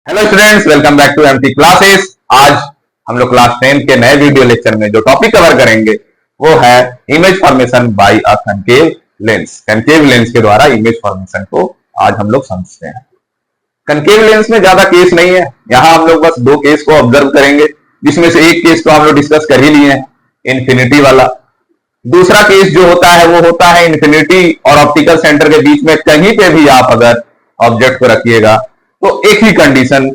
Hello students, welcome back to MT classes. आज हम लोग क्लास 10 के नए वीडियो लेक्चर में जो टॉपिक कवर करेंगे वो है image formation by a concave lens. Concave lens के द्वारा इमेज फॉर्मेशन को आज हम लोग समझते हैं। कनकेव लेंस में ज्यादा केस नहीं है, यहाँ हम लोग बस दो केस को ऑब्जर्व करेंगे, जिसमें से एक केस तो हम लोग डिस्कस कर ही लिए हैं, इन्फिनिटी वाला। दूसरा केस जो होता है वो होता है इन्फिनिटी और ऑप्टिकल सेंटर के बीच में कहीं पे भी आप अगर ऑब्जेक्ट को रखिएगा तो एक ही कंडीशन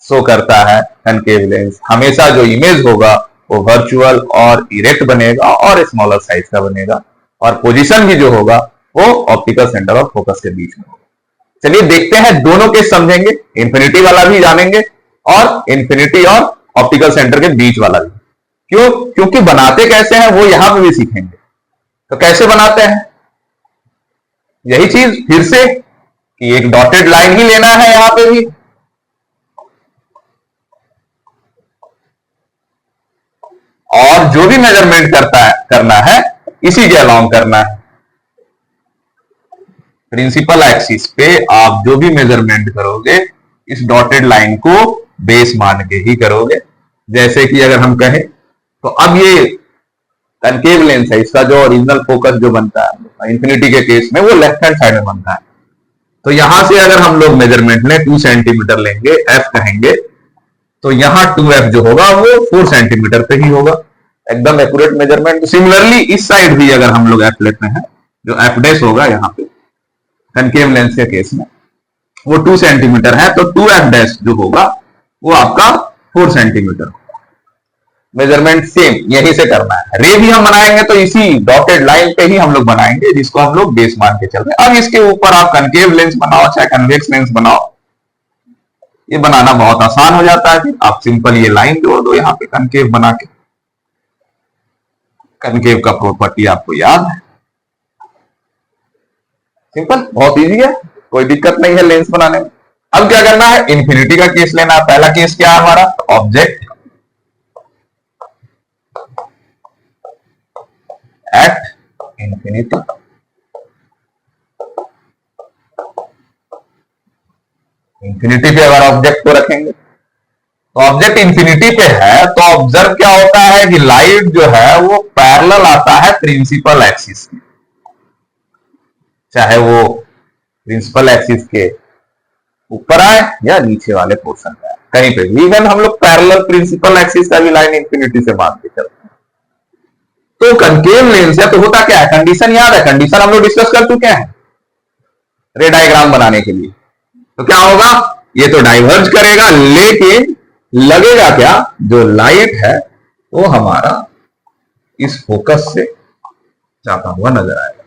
शो करता है कनकेव लेंस। हमेशा जो इमेज होगा वो वर्चुअल और इरेक्ट बनेगा और स्मॉलर साइज का बनेगा, और पोजीशन भी जो होगा वो ऑप्टिकल सेंटर और फोकस के बीच में होगा। चलिए देखते हैं, दोनों केस समझेंगे, इन्फिनिटी वाला भी जानेंगे और इन्फिनिटी और ऑप्टिकल सेंटर के बीच वाला भी। क्यों? क्योंकि बनाते कैसे हैं वो यहां पे भी सीखेंगे। तो कैसे बनाते हैं, यही चीज फिर से कि एक डॉटेड लाइन ही लेना है यहां पे भी, और जो भी मेजरमेंट करना है इसी के अलाउंग करना है। प्रिंसिपल एक्सिस पे आप जो भी मेजरमेंट करोगे इस डॉटेड लाइन को बेस मान के ही करोगे। जैसे कि अगर हम कहें तो अब ये कनकेव लेंस है, इसका जो ओरिजिनल फोकस जो बनता है इंफिनिटी के केस में वो लेफ्ट हैंड साइड में बनता है। तो यहां से अगर हम लोग मेजरमेंट लें 2 सेंटीमीटर लेंगे, एफ कहेंगे, तो यहां 2f जो होगा वो 4 सेंटीमीटर पे ही होगा, एकदम एक्यूरेट मेजरमेंट। सिमिलरली इस साइड भी अगर हम लोग एफ लेते हैं, जो एफ डैश होगा यहाँ पे कनकेव लेंस के केस में वो 2 सेंटीमीटर है, तो 2f डैश जो होगा वो आपका 4 सेंटीमीटर होगा। मेजरमेंट सेम यहीं से करना है। रे भी हम बनाएंगे तो इसी डॉटेड लाइन पे ही हम लोग बनाएंगे, जिसको हम लोग बेस मान के चल रहे हैं। अब इसके ऊपर आप कनकेव लेंस बनाओ चाहे कन्वेक्स लेंस बनाओ, ये बनाना बहुत आसान हो जाता है। फिर आप सिंपल ये लाइन जोड़ दो यहाँ पे कनकेव बना के। कनकेव का प्रॉपर्टी आपको याद है, सिंपल, बहुत इजी है, कोई दिक्कत नहीं है लेंस बनाने में। अब क्या करना है, इन्फिनिटी का केस लेना है। पहला केस क्या है हमारा, ऑब्जेक्ट एट इंफिनिटी। इंफिनिटी पे अगर ऑब्जेक्ट को रखेंगे तो ऑब्जेक्ट इंफिनिटी पे है, तो ऑब्जर्व क्या होता है कि लाइट जो है वो पैरेलल आता है प्रिंसिपल एक्सिस के, चाहे वो प्रिंसिपल एक्सिस के ऊपर आए या नीचे वाले पोर्शन पे आए, कहीं पे भी। इवन हम लोग पैरेलल प्रिंसिपल एक्सिस का भी लाइन इंफिनिटी से मान के चलते हैं। तो कनकेव लेंस है तो होता क्या है, कंडीशन याद है, कंडीशन हम लोग डिस्कस कर चुके हैं रे डायग्राम बनाने के लिए। तो क्या होगा, ये तो डाइवर्ज करेगा, लेकिन लगेगा क्या, जो लाइट है वो हमारा इस फोकस से जाता हुआ नजर आएगा।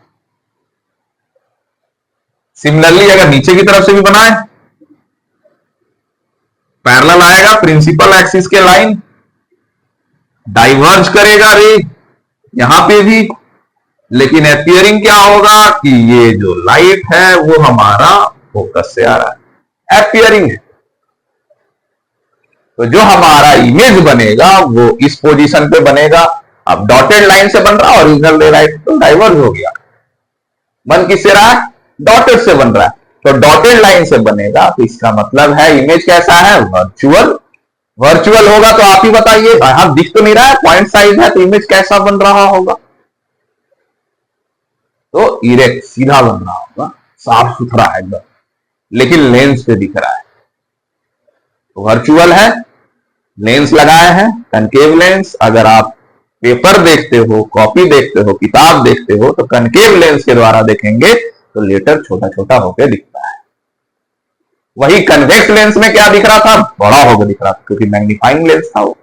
सिमिलरली अगर नीचे की तरफ से भी बनाए, पैरेलल आएगा प्रिंसिपल एक्सिस के लाइन, डाइवर्ज करेगा रे यहां पे भी, लेकिन अपीयरिंग क्या होगा कि ये जो लाइट है वो हमारा फोकस से आ रहा है, अपीयरिंग है। तो जो हमारा इमेज बनेगा वो इस पोजीशन पे बनेगा। अब डॉटेड लाइन से बन रहा है, ओरिजिनल रे लाइट तो डाइवर्ज हो गया, बन किससे रहा है, डॉटेड से बन रहा है, तो डॉटेड लाइन से बनेगा। तो इसका मतलब है इमेज कैसा है, वर्चुअल। वर्चुअल होगा तो आप ही बताइए, यहां दिख तो नहीं रहा है, पॉइंट साइज है, तो इमेज कैसा बन रहा होगा, तो इरेक्ट सीधा बन रहा होगा, साफ सुथरा है एकदम, लेकिन लेंस पे दिख रहा है। तो वर्चुअल है, लेंस लगाए हैं कनकेव लेंस। अगर आप पेपर देखते हो, कॉपी देखते हो, किताब देखते हो, तो कनकेव लेंस के द्वारा देखेंगे तो लेटर छोटा छोटा होकर दिखता है। वही कन्वेक्स लेंस में क्या दिख रहा था, बड़ा होकर दिख रहा था, क्योंकि मैग्नीफाइंग लेंस था वो।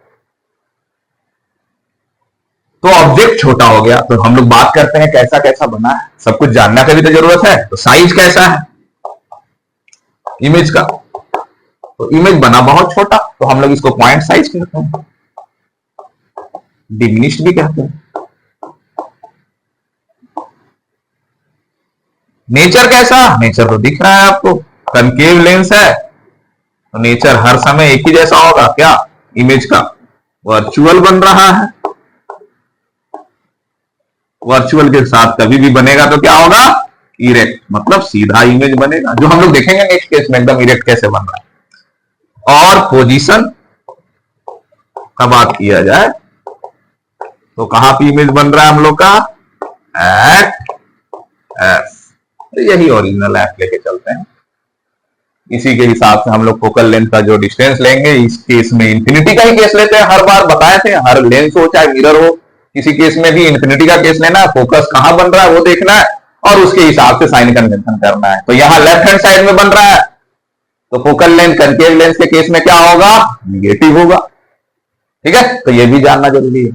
तो ऑब्जेक्ट छोटा हो गया। तो हम लोग बात करते हैं कैसा कैसा बना है, सब कुछ जानना का भी तो जरूरत है। तो साइज कैसा है इमेज का, तो इमेज बना बहुत छोटा, तो हम लोग इसको पॉइंट साइज कहते हैं, डिमिनिश्ड भी कहते हैं। नेचर कैसा, नेचर तो दिख रहा है आपको, कनकेव लेंस है तो नेचर हर समय एक ही जैसा होगा क्या, इमेज का वर्चुअल बन रहा है। वर्चुअल के साथ कभी भी बनेगा तो क्या होगा, इरेक्ट, मतलब सीधा इमेज बनेगा, जो हम लोग देखेंगे नेक्स्ट केस में एकदम इरेक्ट कैसे बन रहा है। और पोजीशन का बात किया जाए तो कहां पे इमेज बन रहा है हम लोग का, एट एफ। यही ओरिजिनल एफ लेके चलते हैं। इसी के हिसाब से हम लोग फोकल लेंथ का जो डिस्टेंस लेंगे, इस केस में इंफिनिटी का ही केस लेते हैं। हर बार बताए थे, हर लेंस हो चाहे मिरर हो, किसी केस में भी इंफिनिटी का केस लेना है, फोकस कहां बन रहा है वो देखना है और उसके हिसाब से साइन कन्वेंशन करना है। तो यहां लेफ्ट हैंड साइड में बन रहा है तो फोकल लेंथ कनकेव लेंस के केस में क्या होगा, निगेटिव होगा। ठीक है, तो ये भी जानना जरूरी है।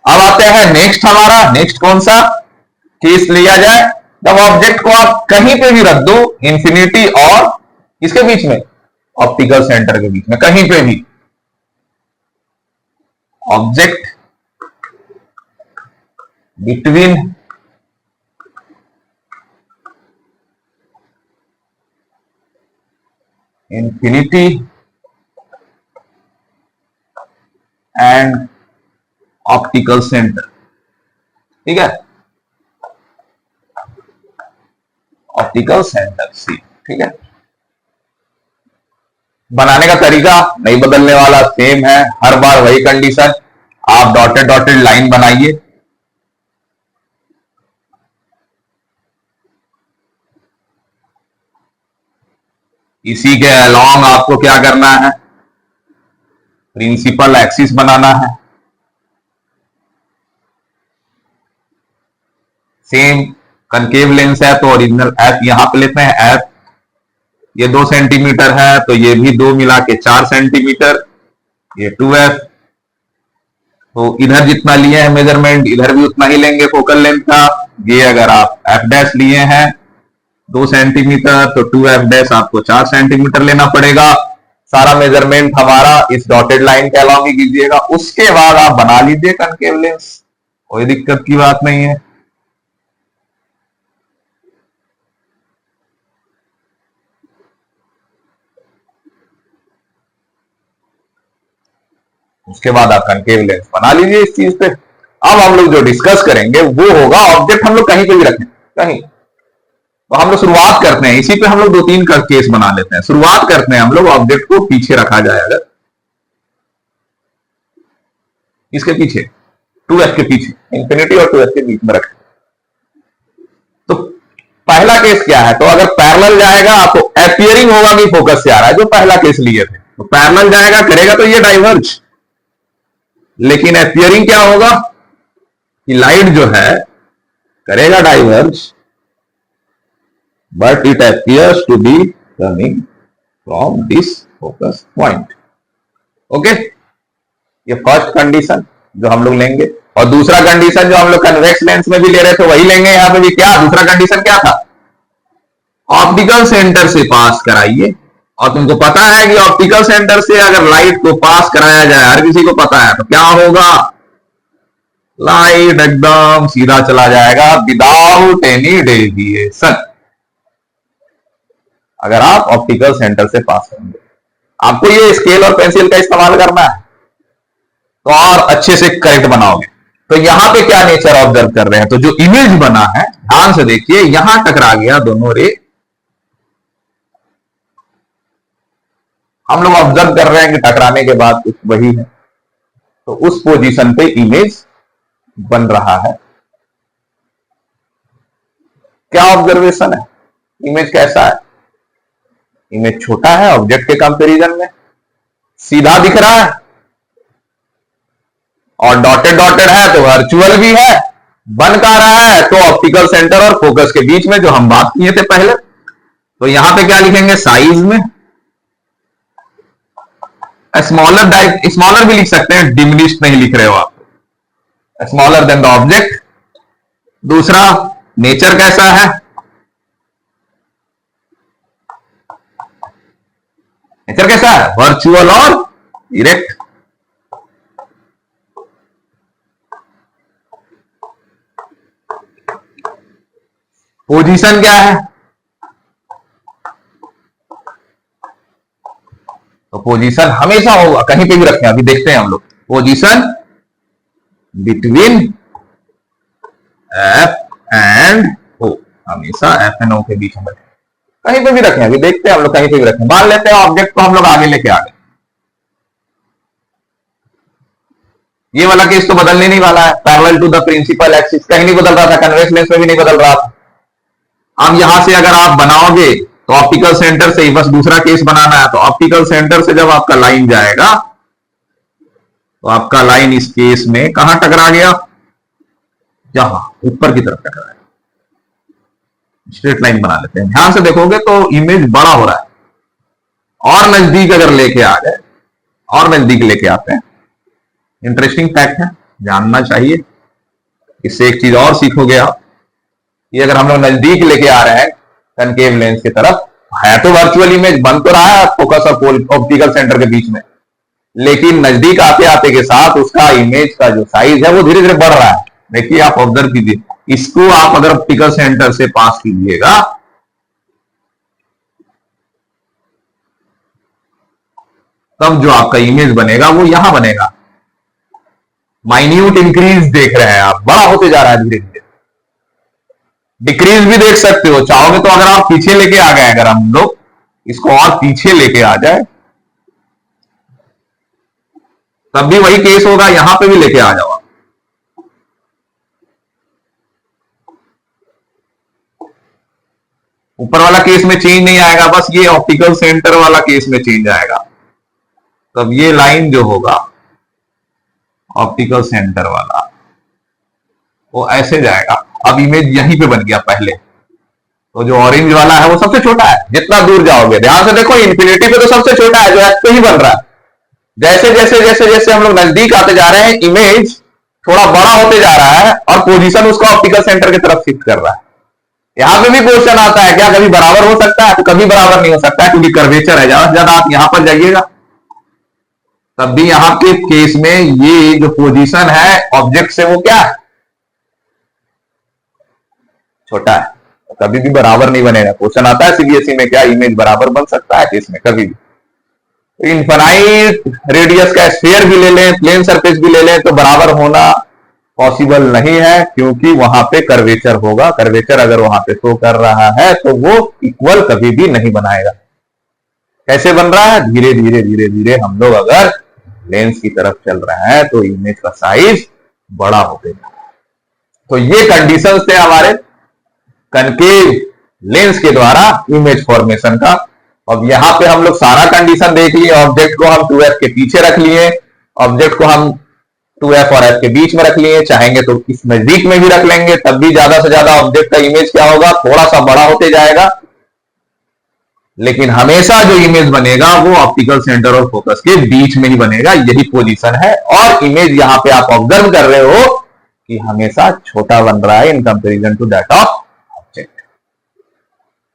अब आते हैं नेक्स्ट, हमारा नेक्स्ट कौन सा केस लिया जाए, जब ऑब्जेक्ट को आप कहीं पे भी रख दो, इंफिनिटी और इसके बीच में, ऑप्टिकल सेंटर के बीच में, कहीं पे भी object between infinity and optical centre. ठीक है, ऑप्टिकल सेंटर सी। ठीक है, बनाने का तरीका नहीं बदलने वाला, सेम है हर बार वही कंडीशन। आप डॉटेड डॉटेड लाइन बनाइए, इसी के अलोंग आपको क्या करना है, प्रिंसिपल एक्सिस बनाना है। सेम कनकेव लेंस है तो ओरिजिनल एफ यहां पे लेते हैं, एफ ये 2 सेंटीमीटर है तो ये भी 2 मिला के 4 सेंटीमीटर, ये 2f। तो इधर जितना लिए हैं मेजरमेंट, इधर भी उतना ही लेंगे फोकल लेंथ का। ये अगर आप एफ डैश लिए हैं 2 सेंटीमीटर तो 2f डैश आपको 4 सेंटीमीटर लेना पड़ेगा। सारा मेजरमेंट हमारा इस डॉटेड लाइन के अलावा ही कीजिएगा। उसके बाद आप बना लीजिए कनकेव लेंस, कोई दिक्कत की बात नहीं है। उसके बाद आप कनकेव लेंस बना लीजिए इस चीज पे। अब हम लोग जो डिस्कस करेंगे वो होगा, ऑब्जेक्ट हम लोग कहीं पे भी रखें, कहीं। तो हम लोग शुरुआत करते हैं, इसी पे हम लोग 2-3 का केस बना लेते हैं। शुरुआत करते हैं हम लोग, ऑब्जेक्ट को पीछे रखा जाए, अगर इसके पीछे 2f के पीछे, इंफिनिटी और 2f के बीच में रखें तो पहला केस क्या है, तो अगर पैरेलल जाएगा तो अपियरिंग होगा कि फोकस से आ रहा है, जो पहला केस लिए थे। तो पैरेलल जाएगा, करेगा तो ये डाइवर्ज, लेकिन अपियरिंग क्या होगा कि लाइट जो है करेगा diverge, but it appears to be coming from this focus point। Okay, ये फर्स्ट कंडीशन जो हम लोग लेंगे। और दूसरा कंडीशन जो हम लोग कन्वेक्स लेंस में भी ले रहे थे वही लेंगे यहां पे भी। क्या दूसरा कंडीशन क्या था, ऑप्टिकल सेंटर से पास कराइए। और तुमको पता है कि ऑप्टिकल सेंटर से अगर लाइट को पास कराया जाए, हर किसी को पता है, तो क्या होगा, लाइट एकदम सीधा चला जाएगा विदाउट एनी डेविएशन, अगर आप ऑप्टिकल सेंटर से पास करेंगे। आपको ये स्केल और पेंसिल का इस्तेमाल करना है तो और अच्छे से करेक्ट बनाओगे। तो यहां पे क्या नेचर ऑब्जर्व कर रहे हैं, तो जो इमेज बना है ध्यान से देखिए, यहां टकरा गया दोनों रे, हम लोग ऑब्जर्व कर रहे हैं कि टकराने के बाद कुछ वही है, तो उस पोजीशन पे इमेज बन रहा है। क्या ऑब्जर्वेशन है, इमेज कैसा है, इमेज छोटा है ऑब्जेक्ट के कंपैरिजन में, सीधा दिख रहा है और डॉटेड डॉटेड है तो वर्चुअल भी है, बन का रहा है तो ऑप्टिकल सेंटर और फोकस के बीच में, जो हम बात किए थे पहले। तो यहां पे क्या लिखेंगे, साइज में स्मॉलर भी लिख सकते हैं, डिमिनिश्ड नहीं लिख रहे हो आप, स्मॉलर देन द ऑब्जेक्ट। दूसरा नेचर कैसा है, नेचर कैसा है, वर्चुअल और इरेक्ट। पोजीशन क्या है, तो पोजीशन हमेशा होगा, कहीं पे भी रखें, अभी देखते हैं हम लोग। पोजीशन बिटवीन एफ एंड ओ, हमेशा एफ एंड ओ के बीच में। कहीं पे भी रखें, अभी देखते हैं हम लोग, कहीं पे भी रखें, मान लेते हैं ऑब्जेक्ट को हम लोग आगे लेके आ गए। ये वाला केस तो बदलने नहीं वाला है, parallel to the principal axis कहीं नहीं बदल रहा था, कन्वेक्स लेंस में भी नहीं बदल रहा था। अब यहां से अगर आप बनाओगे तो ऑप्टिकल सेंटर से ही बस दूसरा केस बनाना है, तो ऑप्टिकल सेंटर से जब आपका लाइन जाएगा तो आपका लाइन इस केस में कहां टकरा गया, यहां ऊपर की तरफ टकराया। स्ट्रेट लाइन बना लेते हैं, ध्यान से देखोगे तो इमेज बड़ा हो रहा है, और नजदीक अगर लेके आ जाए, और नजदीक लेके आते हैं, इंटरेस्टिंग फैक्ट है, जानना चाहिए। इससे एक चीज और सीखोगे आप, कि अगर हम लोग नजदीक लेके आ रहे हैं कनकेव लेंस की तरफ, है तो वर्चुअल इमेज, बन तो रहा है फोकस और ऑप्टिकल सेंटर के बीच में, लेकिन नजदीक आते आते के साथ उसका इमेज का जो साइज है वो धीरे धीरे बढ़ रहा है। देखिए आप ऑब्जर्व कीजिए, इसको आप अगर ऑप्टिकल सेंटर से पास कीजिएगा तब जो आपका इमेज बनेगा वो यहां बनेगा। माइन्यूट इंक्रीज देख रहे हैं आप, बड़ा होते जा रहा है धीरे धीरे। डिक्रीज भी देख सकते हो, चाहोगे तो अगर आप पीछे लेके आ गए, अगर हम लोग इसको और पीछे लेके आ जाए तब भी वही केस होगा, यहां पे भी लेके आ जाओ। ऊपर वाला केस में चेंज नहीं आएगा, बस ये ऑप्टिकल सेंटर वाला केस में चेंज आएगा। तब ये लाइन जो होगा ऑप्टिकल सेंटर वाला वो ऐसे जाएगा। अब इमेज यहीं पे बन गया पहले, तो जो ऑरेंज वाला है वो सबसे छोटा है, जितना दूर जाओगे, ध्यान से देखो, इन्फिनिटी पे तो सबसे छोटा है, जो एक्स पे ही बन रहा है। जैसे जैसे जैसे जैसे हम लोग नजदीक आते जा रहे हैं, इमेज थोड़ा बड़ा होते जा रहा है और पोजीशन उसका ऑप्टिकल सेंटर की तरफ शिफ्ट कर रहा है। यहां पे भी क्वेश्चन आता है, क्या कभी बराबर हो सकता है? तो कभी बराबर नहीं हो सकता है, क्योंकि कर्वेचर है। ज्यादा से ज्यादा आप यहां पर जाइएगा, तब भी यहां के केस में ये जो पोजीशन है ऑब्जेक्ट से वो क्या है, छोटा है, तो कभी भी बराबर नहीं बनेगा। क्वेश्चन आता है सीबीएसई में, क्या इमेज बराबर बन सकता है केस में? कभी भी। तो इनफाइनाइट रेडियस का स्फीयर भी ले लें, प्लेन सरफेस भी ले लें, तो बराबर होना पॉसिबल नहीं है, क्योंकि वहां पे कर्वेचर होगा। कर्वेचर अगर वहां पे शो कर रहा है तो वो इक्वल कभी भी नहीं बनाएगा। कैसे बन रहा है? धीरे धीरे धीरे धीरे हम लोग अगर लेंस की तरफ चल रहे हैं तो इमेज का साइज बड़ा होते जा रहा है। तो ये कंडीशंस थे हमारे कनकेव लेंस के द्वारा इमेज फॉर्मेशन का। अब यहां पे हम लोग सारा कंडीशन देख लिए। ऑब्जेक्ट को हम 2f के पीछे रख लिए, ऑब्जेक्ट को हम 2f और f के बीच में रख लिए, चाहेंगे तो इस नजदीक में भी रख लेंगे, तब भी ज्यादा से ज्यादा ऑब्जेक्ट का इमेज क्या होगा, थोड़ा सा बड़ा होते जाएगा। लेकिन हमेशा जो इमेज बनेगा वो ऑप्टिकल सेंटर और फोकस के बीच में ही बनेगा, यही पोजीशन है। और इमेज यहां पे आप ऑब्जर्व कर रहे हो कि हमेशा छोटा बन रहा है in comparison to that of object.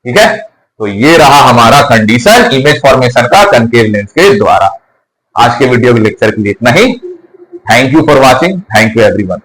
ठीक है, तो ये रहा हमारा कंडीशन इमेज फॉर्मेशन का कनकेव लेंस के द्वारा। आज के वीडियो के लेक्चर के लिए इतना ही। Thank you for watching, thank you everyone.